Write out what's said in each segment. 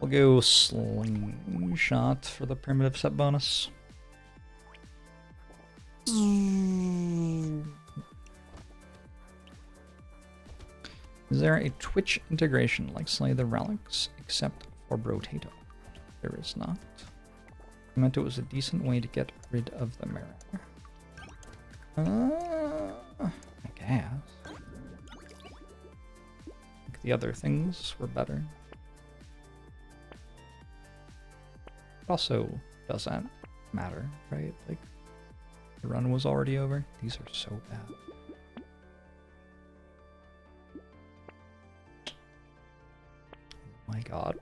We'll go slingshot for the primitive set bonus. Is there a Twitch integration like Slay the Relics, except for Brotato? There is not. I meant it was a decent way to get rid of the mirror. I guess. I think the other things were better. It also doesn't matter, right? Like, the run was already over. These are so bad. Oh my god.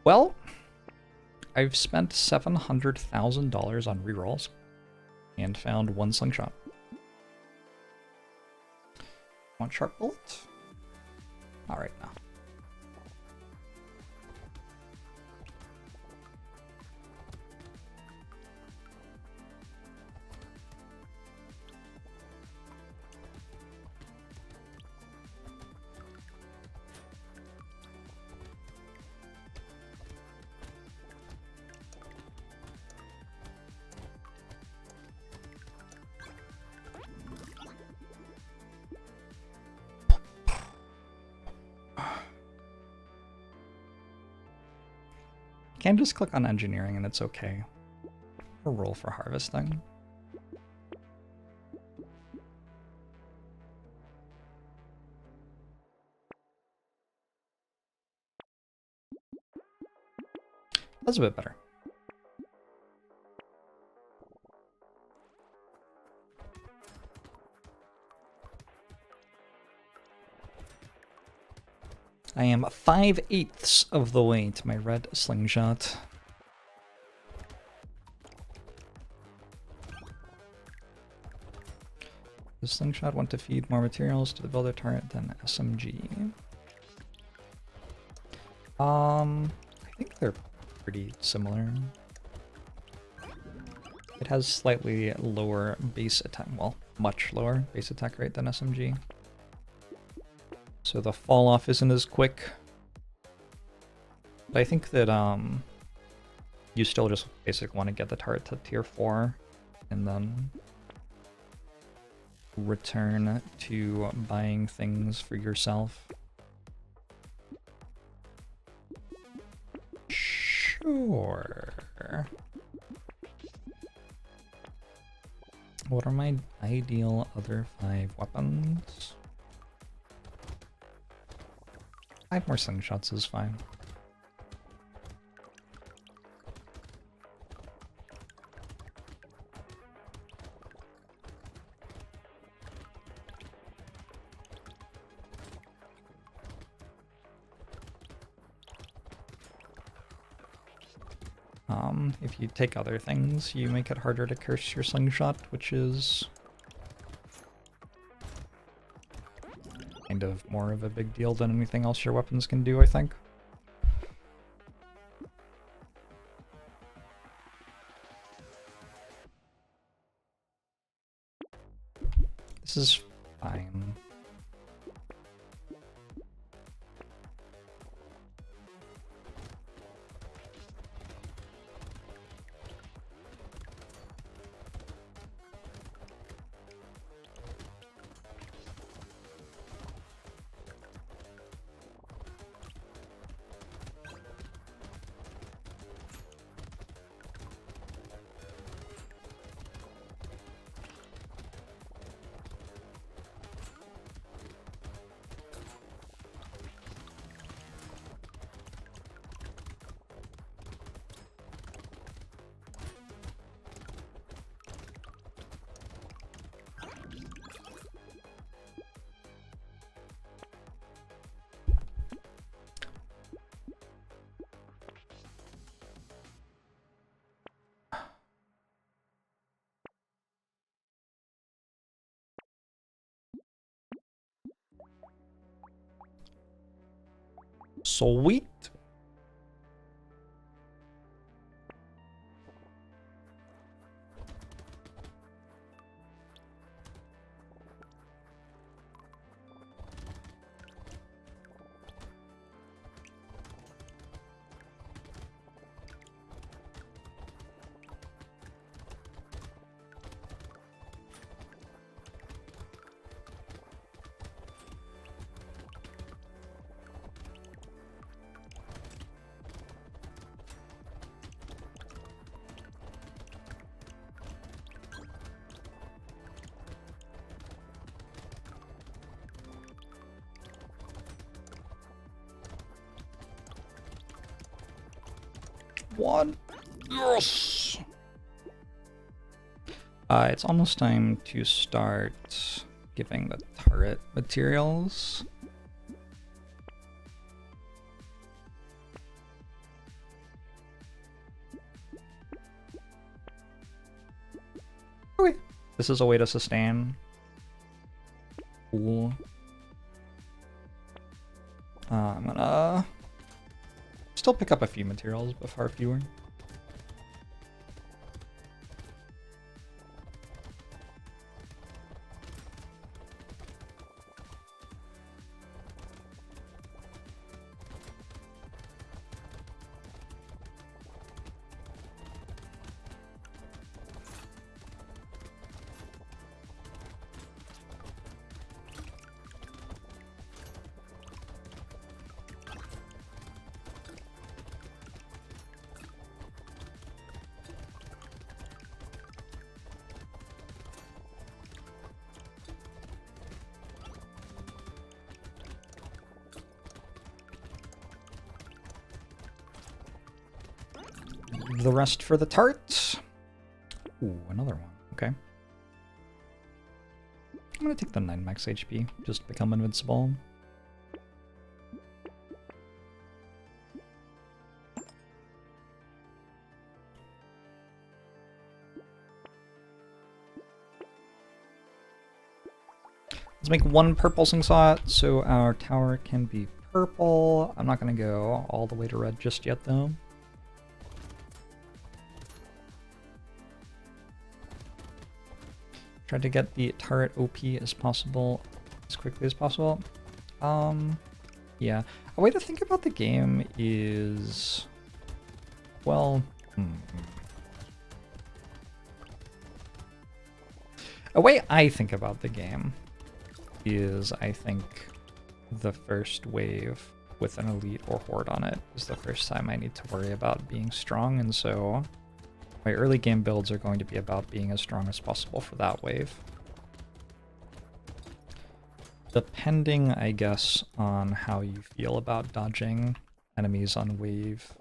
Well, I've spent $700,000 on rerolls and found one slingshot. Want sharp bolt? Alright now. You can just click on engineering and it's okay. Or roll for harvesting. That's a bit better. I am 5/8 of the way to my red slingshot. The slingshot want to feed more materials to the builder turret than SMG. I think they're pretty similar. It has slightly lower base attack, well, much lower base attack rate than SMG. So the fall off isn't as quick. But I think that you still just basically want to get the turret to tier 4 and then return to buying things for yourself. Sure. What are my ideal other 5 weapons? 5 more slingshots is fine. If you take other things, you make it harder to curse your slingshot, which is kind of more of a big deal than anything else your weapons can do, I think. This is fine. Sweet. one. Yes! It's almost time to start giving the turret materials. Okay. This is a way to sustain. Cool. I'm gonna still pick up a few materials, but far fewer. The rest for the tarts. Ooh, another one. Okay. I'm gonna take the 9 max HP, just become invincible. Let's make one purple sing slot so our tower can be purple. I'm not gonna go all the way to red just yet though. Try to get the turret OP as possible, as quickly as possible. Yeah. A way to think about the game is, well, a way I think about the game is, I think the first wave with an elite or horde on it is the first time I need to worry about being strong, and so my early game builds are going to be about being as strong as possible for that wave. Depending, I guess, on how you feel about dodging enemies on wave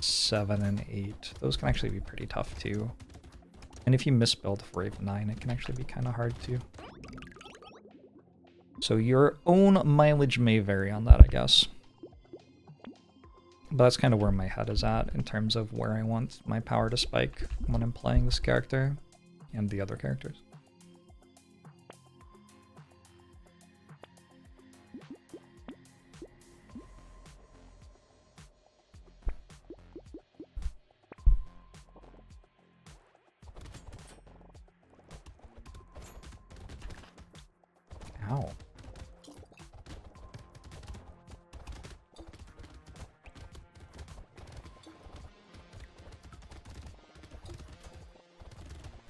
7 and 8, those can actually be pretty tough too. And if you misbuild for wave 9, it can actually be kind of hard too. So your own mileage may vary on that, I guess. But that's kind of where my head is at in terms of where I want my power to spike when I'm playing this character and the other characters. Ow.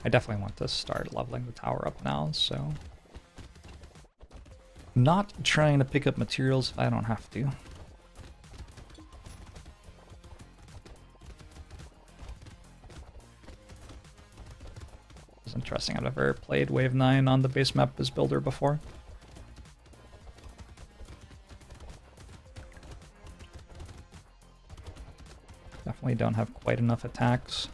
I definitely want to start leveling the tower up now, so not trying to pick up materials if I don't have to. It's interesting, I've never played Wave 9 on the base map as builder before. Definitely don't have quite enough attacks.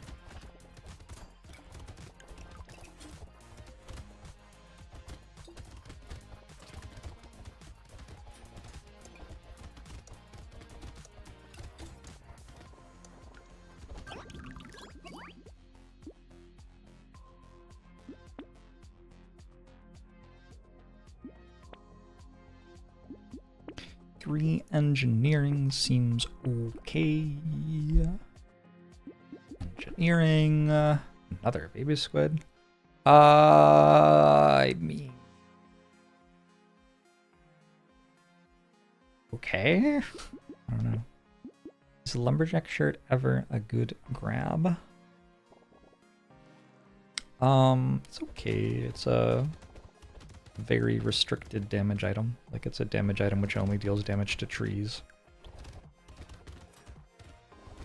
Engineering seems okay. Engineering, another baby squid. I mean, okay. I don't know. Is a lumberjack shirt ever a good grab? It's okay. It's a very restricted damage item. Like, it's a damage item which only deals damage to trees.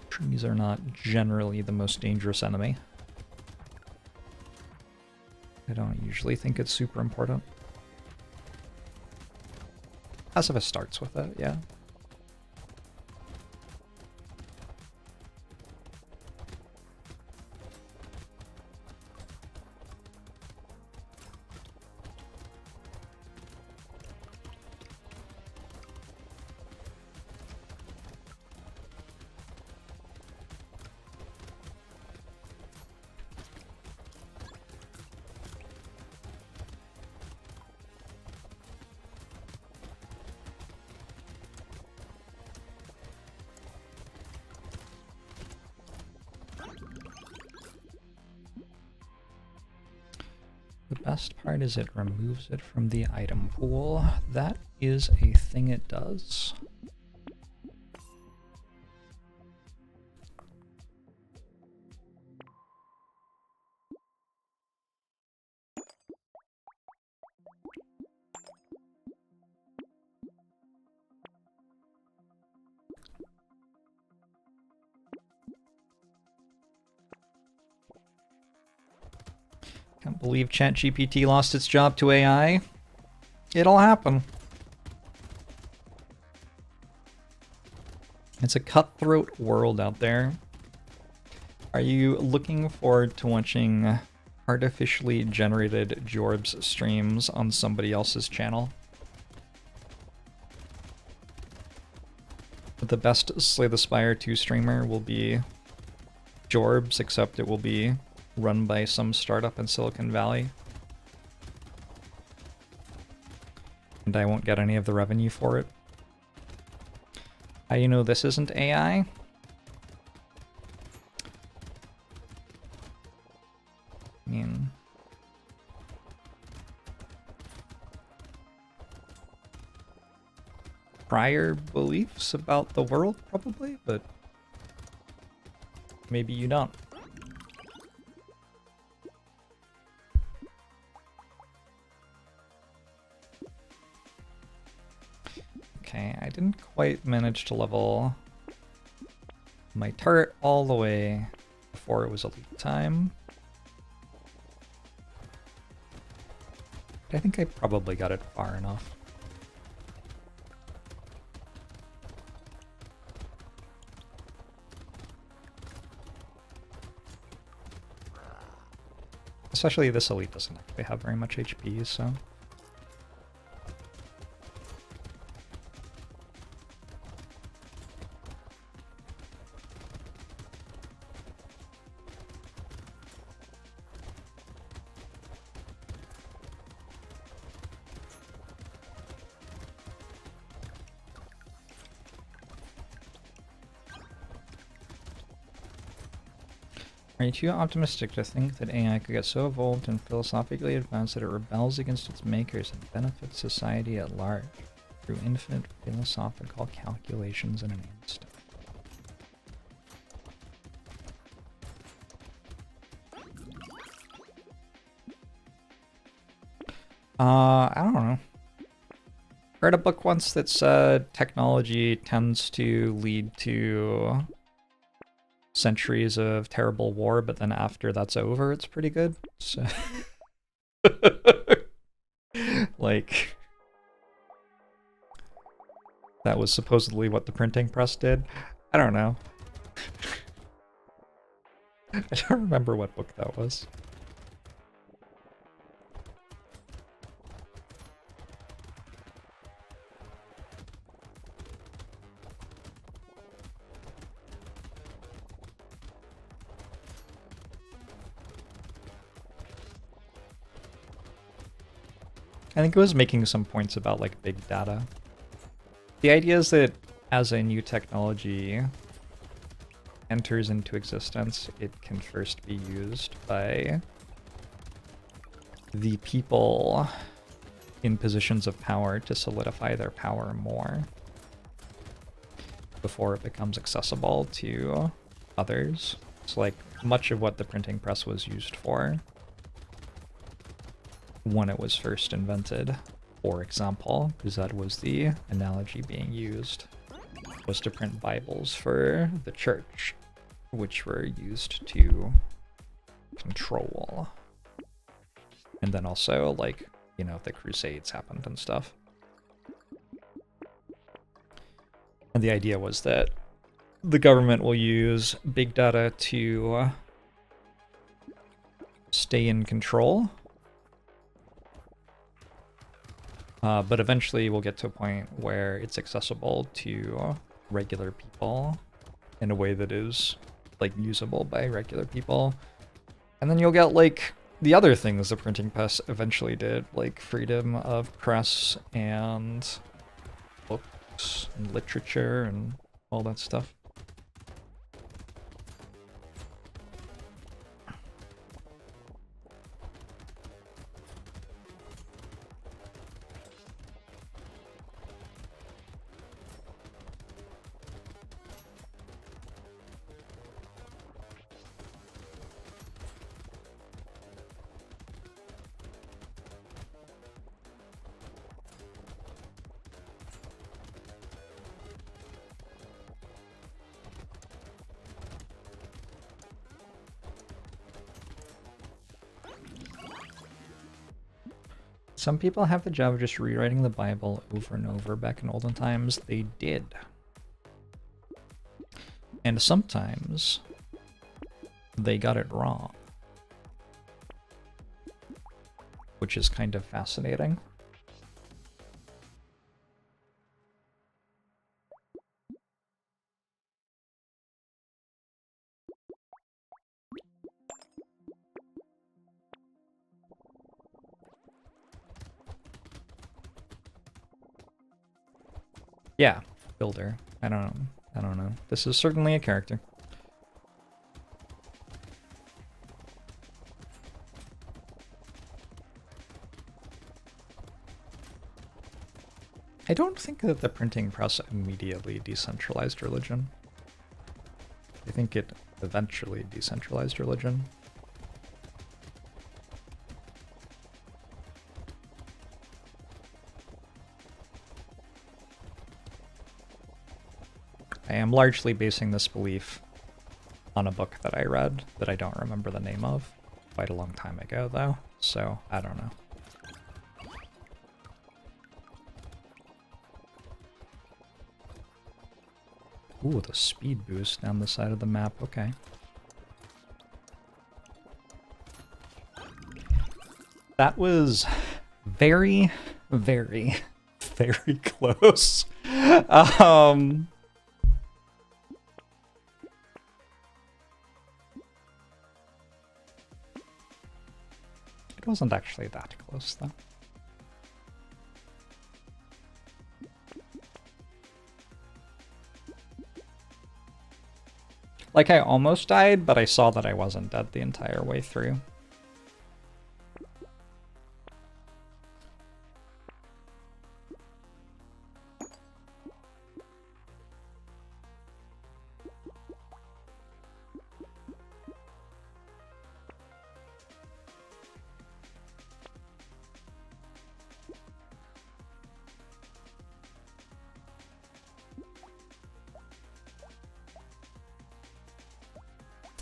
Trees are not generally the most dangerous enemy. I don't usually think it's super important. Pacifist starts with it, yeah. The best part is it removes it from the item pool. That is a thing it does. Can't believe ChatGPT lost its job to AI. It'll happen. It's a cutthroat world out there. Are you looking forward to watching artificially generated Jorbs streams on somebody else's channel? The best Slay the Spire 2 streamer will be Jorbs, except it will be run by some startup in Silicon Valley. And I won't get any of the revenue for it. How do you know this isn't AI? I mean... prior beliefs about the world, probably, but maybe you don't. Okay, I didn't quite manage to level my turret all the way before it was elite time. I think I probably got it far enough. Especially this elite doesn't actually have very much HP, so... Are you too optimistic to think that AI could get so evolved and philosophically advanced that it rebels against its makers and benefits society at large through infinite philosophical calculations in an instant? I don't know. Read a book once that said technology tends to lead to centuries of terrible war, but then after that's over, it's pretty good. So, like, that was supposedly what the printing press did. I don't know. I don't remember what book that was. I think it was making some points about, like, big data. The idea is that as a new technology enters into existence, it can first be used by the people in positions of power to solidify their power more before it becomes accessible to others. It's like much of what the printing press was used for when it was first invented, for example, because that was the analogy being used, was to print Bibles for the church, which were used to control. And then also, like, you know, the Crusades happened and stuff. And the idea was that the government will use big data to stay in control. But eventually we'll get to a point where it's accessible to regular people in a way that is, like, usable by regular people. And then you'll get, like, the other things the printing press eventually did, like freedom of press and books and literature and all that stuff. Some people have the job of just rewriting the Bible over and over. Back in olden times, they did. And sometimes they got it wrong, which is kind of fascinating. Yeah, builder. I don't know. This is certainly a character. I don't think that the printing press immediately decentralized religion. I think it eventually decentralized religion. I am largely basing this belief on a book that I read that I don't remember the name of. Quite a long time ago, though, so I don't know. Ooh, the speed boost down the side of the map, okay. That was very, very, very close. It wasn't actually that close, though. Like, I almost died, but I saw that I wasn't dead the entire way through.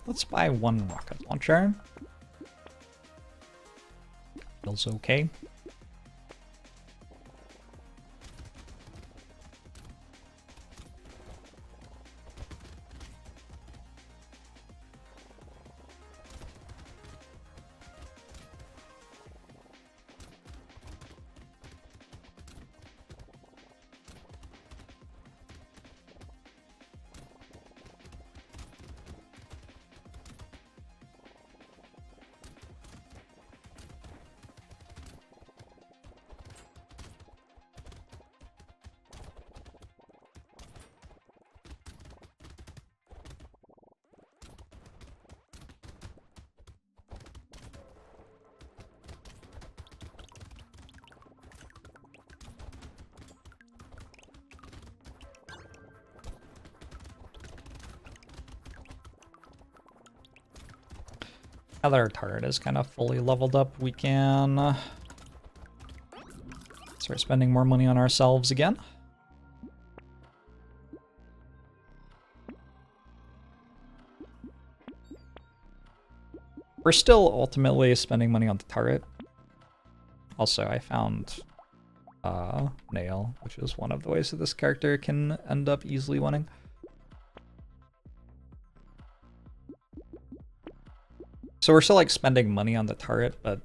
Let's buy one rocket launcher. Feels okay. Now that our turret is kind of fully leveled up, we can start spending more money on ourselves again. We're still ultimately spending money on the turret. Also, I found nail, which is one of the ways that this character can end up easily winning. So we're still like spending money on the turret, but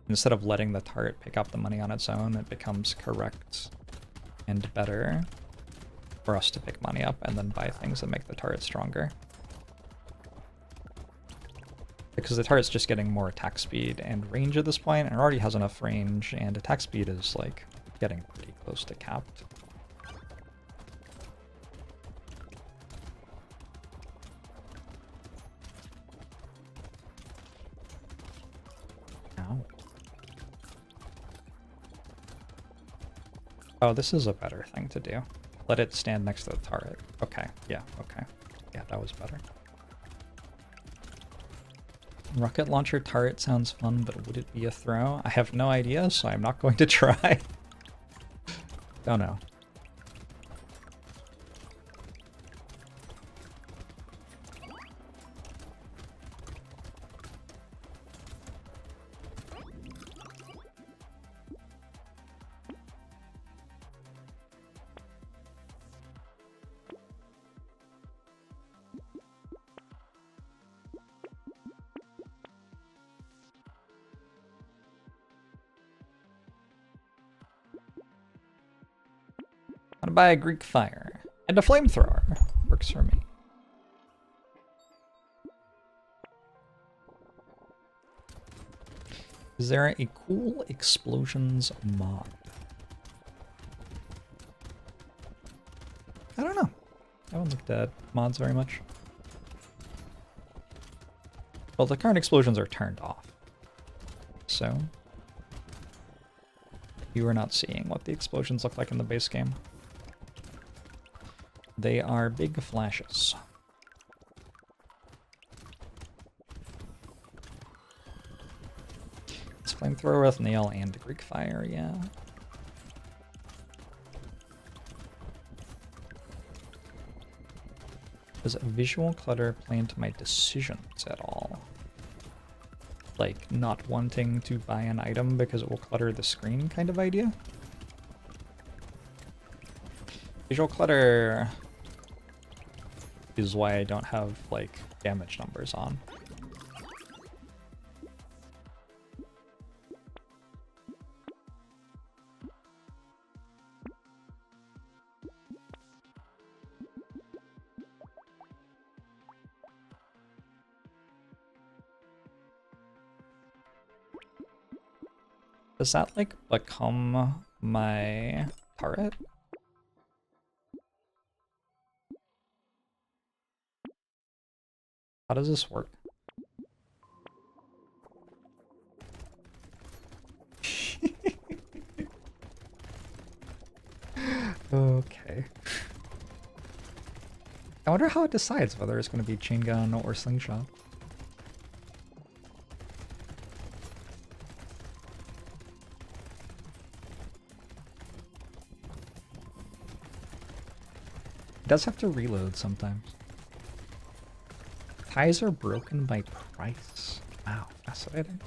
instead of letting the turret pick up the money on its own, it becomes correct and better for us to pick money up and then buy things that make the turret stronger. Because the turret's just getting more attack speed and range at this point, and it already has enough range, and attack speed is like getting pretty close to capped. Ow. Oh, this is a better thing to do. Let it stand next to the turret. Okay, yeah, okay. Yeah, that was better. Rocket launcher turret sounds fun, but would it be a throw? I have no idea, so I'm not going to try. Don't know. by a Greek fire. And a flamethrower. Works for me. Is there a cool explosions mod? I don't know. I haven't looked at mods very much. Well, the current explosions are turned off. So you are not seeing what the explosions look like in the base game. They are big flashes. It's flamethrower with nail and Greek fire, yeah. Does visual clutter play into my decisions at all? Like, not wanting to buy an item because it will clutter the screen kind of idea? Visual clutter is why I don't have, like, damage numbers on. Does that, like, become my turret? How does this work? Okay. I wonder how it decides whether it's going to be chain gun or slingshot. It does have to reload sometimes. Ties are broken by price. Wow, fascinating.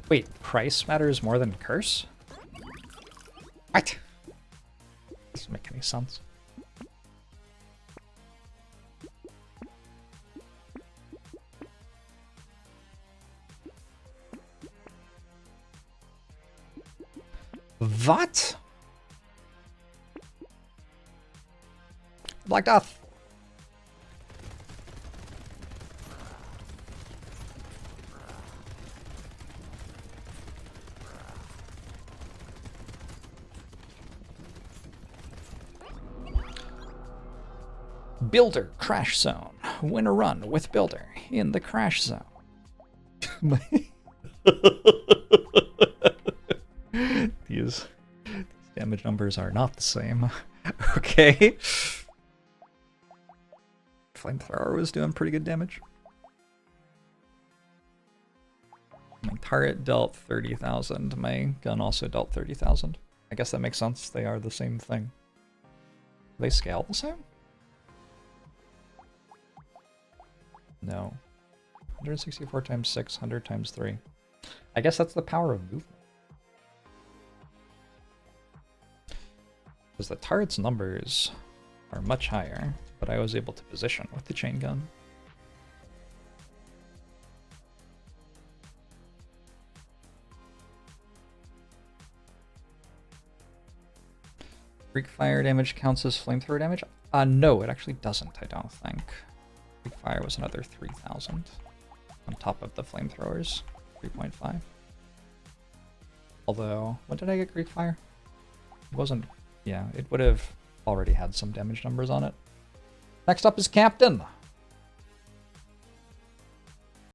Wait, price matters more than curse? What? Doesn't make any sense. What? Black Death. Builder crash zone. Win a run with Builder in the crash zone. These damage numbers are not the same. Okay. Flamethrower was doing pretty good damage. My turret dealt 30,000. My gun also dealt 30,000. I guess that makes sense. They are the same thing. Do they scale the same? No. 164 times 6, 100 times 3. I guess that's the power of movement. Because the turret's numbers are much higher, but I was able to position with the chain gun. Greek fire damage counts as flamethrower damage? No, it actually doesn't, I don't think. Greek fire was another 3,000 on top of the flamethrowers, 3.5. Although, when did I get Greek fire? It wasn't, yeah, it would have already had some damage numbers on it. Next up is Captain.